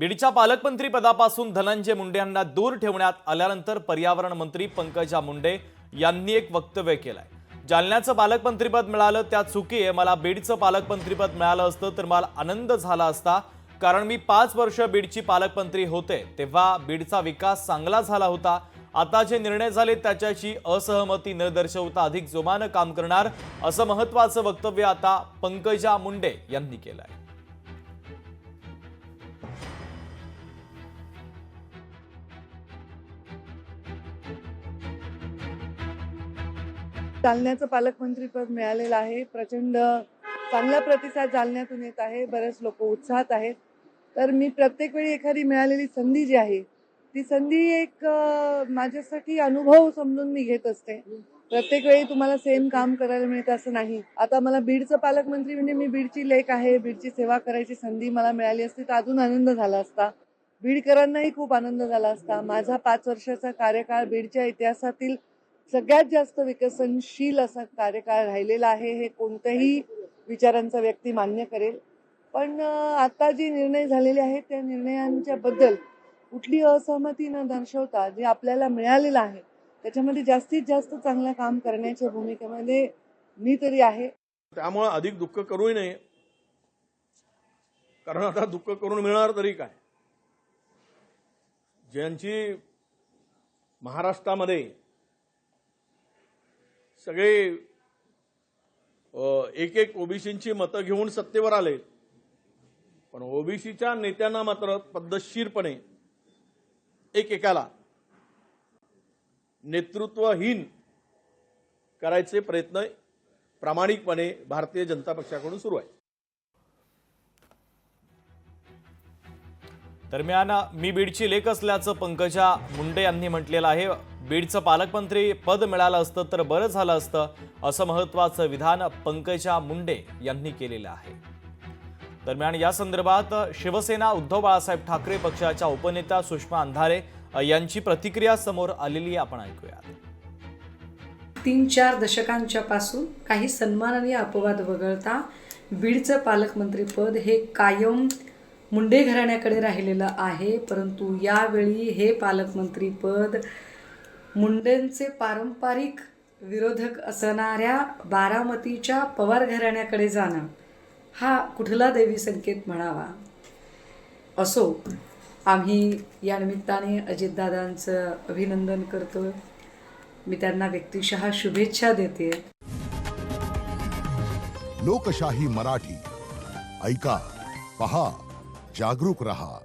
बीडच्या पालकमंत्री पदापासून धनंजय मुंडे यांना दूर ठेवण्यात आल्यानंतर पर्यावरण मंत्री पंकजा मुंडे यांनी एक वक्तव्य केलंय। जालन्याचं पालकमंत्रीपद मिळालं त्या चुकी आहे, मला बीडचं पालकमंत्रीपद मिळालं असतं तर मला आनंद झाला असता, कारण मी 5 वर्ष बीडची पालकमंत्री होते तेव्हा बीडचा विकास चांगला झाला होता। आता जे निर्णय झाले त्याच्याशी असहमती न दर्शवता अधिक जोमानं काम करणार, असं महत्त्वाचं वक्तव्य आता पंकजा मुंडे यांनी केलंय। जालन्याचं पालकमंत्रीपद मिळालेलं आहे। प्रचंड चांगला प्रतिसाद जालन्यातून येत आहे। बरेच लोक उत्साहात आहेत। तर मी प्रत्येक वेळी एखादी मिळालेली संधी जी आहे ती संधी एक माझ्यासाठी अनुभव समजून मी घेत असते। प्रत्येक वेळी तुम्हाला सेम काम करायला मिळतं असं नाही। आता मला बीडचं पालकमंत्री म्हणजे मी बीडची लेक आहे, बीडची सेवा करायची संधी मला मिळाली असती तर अजून आनंद झाला असता। बीडकरांनाही खूप आनंद झाला असता। माझा 5 वर्षाचा कार्यकाळ बीडच्या इतिहासातील सगळ्यात जास्त विकसनशील असा कार्यकाळ राहिलेला आहे, हे कोणत्याही विचारांचा व्यक्ती मान्य करेल। पण आता जे निर्णय झालेले आहेत त्या निर्णयांच्या बद्दल कुठली असहमती न दर्शवता जे आपल्याला मिळालेलं आहे त्याच्यामध्ये जास्तीत जास्त चांगलं काम करण्याच्या भूमिकेमध्ये मी तरी आहे। त्यामुळे अधिक दुःख करूही नये, कारण आता दुःख करून मिळणार तरी काय। ज्यांची महाराष्ट्रामध्ये सगळे एक ओबीसींची मतं घेऊन सत्तेवर आले, पण ओबीसीच्या नेत्यांना मात्र पद्धतशीरपणे एकेकाला नेतृत्वहीन करायचे प्रयत्न प्रामाणिकपणे भारतीय जनता पक्षाकडून सुरू आहे। दरम्यान मी बीडची लेक असल्याचं पंकजा मुंडे यांनी म्हटलेलं आहे। बीडचं पालकमंत्री पद मिळालं असतं तर बरं झालं असतं, असं महत्त्वाचं विधान पंकजा मुंडे यांनी केलेलं आहे। दरम्यान या संदर्भात शिवसेना उद्धव बाळासाहेब ठाकरे पक्षाच्या उपनेत्या सुषमा अंधारे यांची प्रतिक्रिया समोर आलेली आहे, आपण ऐकूया। 3-4 दशकांच्या पासून काही सन्माननीय अपवाद वगळता बीडचं पालकमंत्रीपद हे कायम मुंडे घराण्याकडे राहिलेलं आहे। परंतु यावेळी हे पालकमंत्रीपद मुंडेंचे पारंपरिक विरोधक असणाऱ्या बारामतीच्या पवार घराण्याकडे जाणं हा कुठला दैवी संकेत म्हणावा। असो, आम्ही या निमित्ताने अजितदादांचं अभिनंदन करतो। मी त्यांना व्यक्तिशः शुभेच्छा देते। लोकशाही मराठी ऐका, पहा, जागरूक रहा।